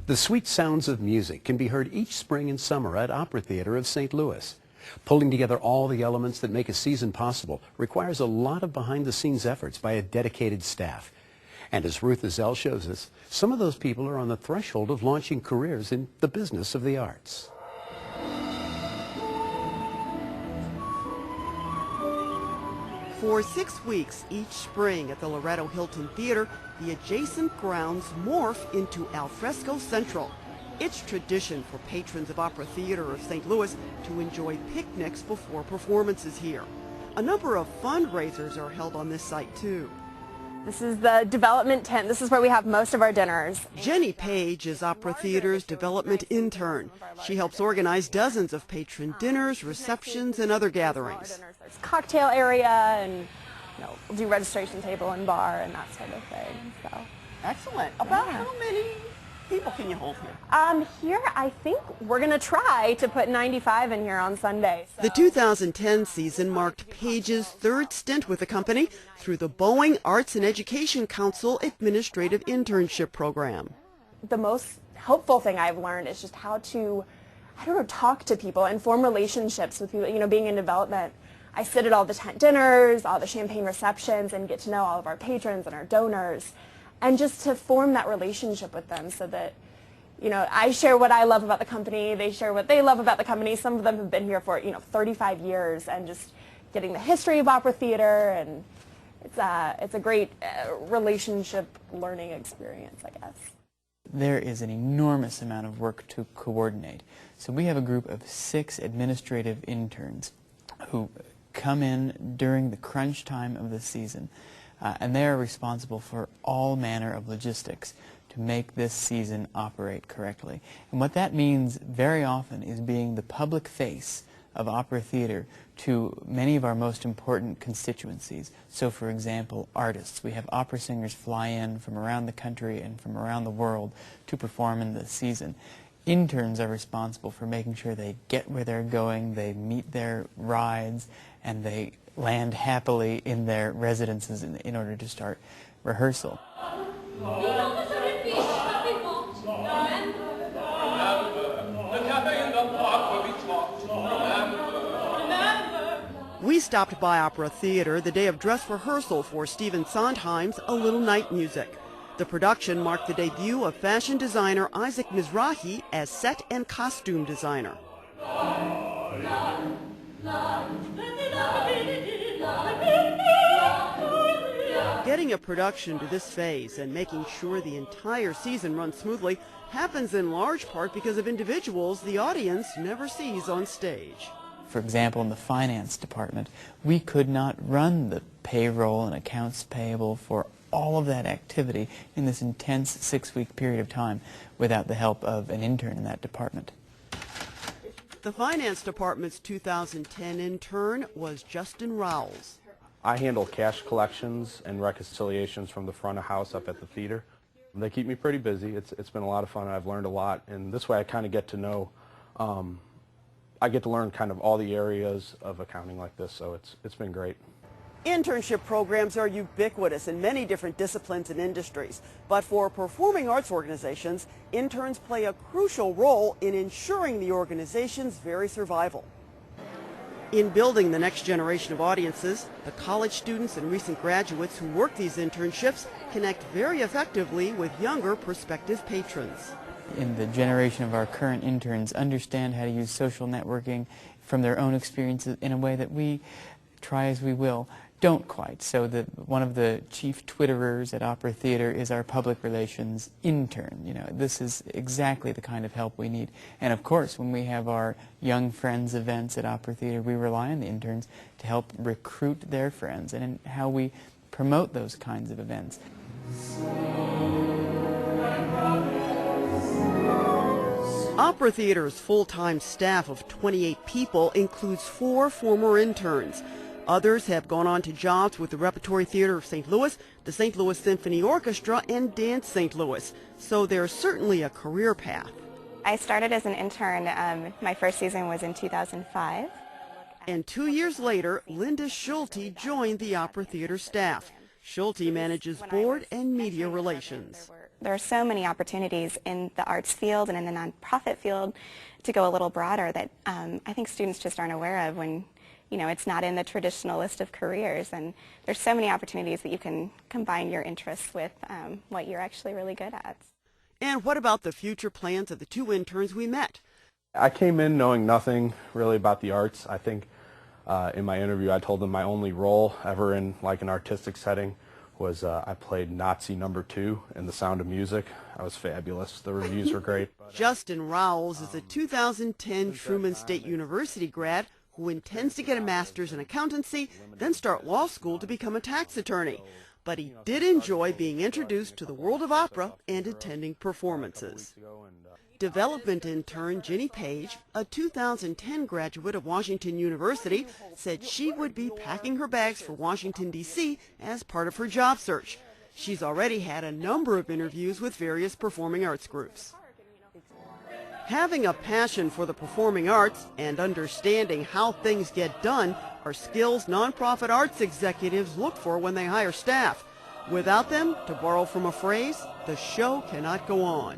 The sweet sounds of music can be heard each spring and summer at Opera Theater of St. Louis. Pulling together all the elements that make a season possible requires a lot of behind-the-scenes efforts by a dedicated staff. And as Ruth Ezell shows us, some of those people are on the threshold of launching careers in the business of the arts. For 6 weeks each spring at the Loretto Hilton Theater, the adjacent grounds morph into Alfresco Central. It's tradition for patrons of Opera Theater of St. Louis to enjoy picnics before performances here. A number of fundraisers are held on this site too. This is the development tent. This is where we have most of our dinners. Jenny Page is Opera Theater's development intern. She helps organize dozens of patron dinners, receptions, and other gatherings. There's cocktail area, and we'll do registration table and bar and that sort of thing. So. Excellent. About how many people can you hold here? Here, I think we're going to try to put 95 in here on Sunday. So. The 2010 season marked Page's third stint with the company through the Boeing Arts and Education Council Administrative Internship Program. The most helpful thing I've learned is just how to, talk to people and form relationships with people, being in development. I sit at all the tent dinners, all the champagne receptions, and get to know all of our patrons and our donors. And just to form that relationship with them so that, I share what I love about the company, they share what they love about the company. Some of them have been here for, 35 years, and just getting the history of Opera Theater, and it's a great relationship learning experience, I guess. There is an enormous amount of work to coordinate. So we have a group of 6 administrative interns who come in during the crunch time of the season. And they are responsible for all manner of logistics to make this season operate correctly. And what that means very often is being the public face of Opera Theater to many of our most important constituencies. So for example, artists. We have opera singers fly in from around the country and from around the world to perform in the season. Interns are responsible for making sure they get where they're going, they meet their rides, and they land happily in their residences in order to start rehearsal. We stopped by Opera Theater the day of dress rehearsal for Stephen Sondheim's A Little Night Music. The production marked the debut of fashion designer Isaac Mizrahi as set and costume designer. Getting a production to this phase and making sure the entire season runs smoothly happens in large part because of individuals the audience never sees on stage. For example, in the finance department, we could not run the payroll and accounts payable for all of that activity in this intense 6-week period of time without the help of an intern in that department. The finance department's 2010 intern was Justin Rowles. I handle cash collections and reconciliations from the front of house up at the theater. They keep me pretty busy. It's been a lot of fun. I've learned a lot, and this way I kind of get to know, I get to learn kind of all the areas of accounting like this, so it's been great. Internship programs are ubiquitous in many different disciplines and industries, but for performing arts organizations, interns play a crucial role in ensuring the organization's very survival. In building the next generation of audiences, the college students and recent graduates who work these internships connect very effectively with younger prospective patrons. In the generation of our current interns, understand how to use social networking from their own experiences in a way that we, try as we will, don't quite. So one of the chief Twitterers at Opera Theater is our public relations intern. This is exactly the kind of help we need. And of course, when we have our Young Friends events at Opera Theater, we rely on the interns to help recruit their friends and in how we promote those kinds of events. Opera Theater's full-time staff of 28 people includes 4 former interns. Others have gone on to jobs with the Repertory Theater of St. Louis, the St. Louis Symphony Orchestra, and Dance St. Louis. So there's certainly a career path. I started as an intern. My first season was in 2005. And 2 years later, Linda Schulte joined the Opera Theater staff. Schulte manages board and media relations. There are so many opportunities in the arts field and in the nonprofit field to go a little broader that I think students just aren't aware of when, you know, it's not in the traditional list of careers. And there's so many opportunities that you can combine your interests with what you're actually really good at. And what about the future plans of the two interns we met? I came in knowing nothing really about the arts. I think in my interview I told them my only role ever in like an artistic setting was I played Nazi #2 in The Sound of Music. I was fabulous. The reviews were great. Justin Rowles is a 2010 Truman State University grad who intends to get a master's in accountancy, then start law school to become a tax attorney. But he did enjoy being introduced to the world of opera and attending performances. Development intern Ginny Page, a 2010 graduate of Washington University, said she would be packing her bags for Washington, D.C. as part of her job search. She's already had a number of interviews with various performing arts groups. Having a passion for the performing arts and understanding how things get done are skills nonprofit arts executives look for when they hire staff. Without them, to borrow from a phrase, the show cannot go on.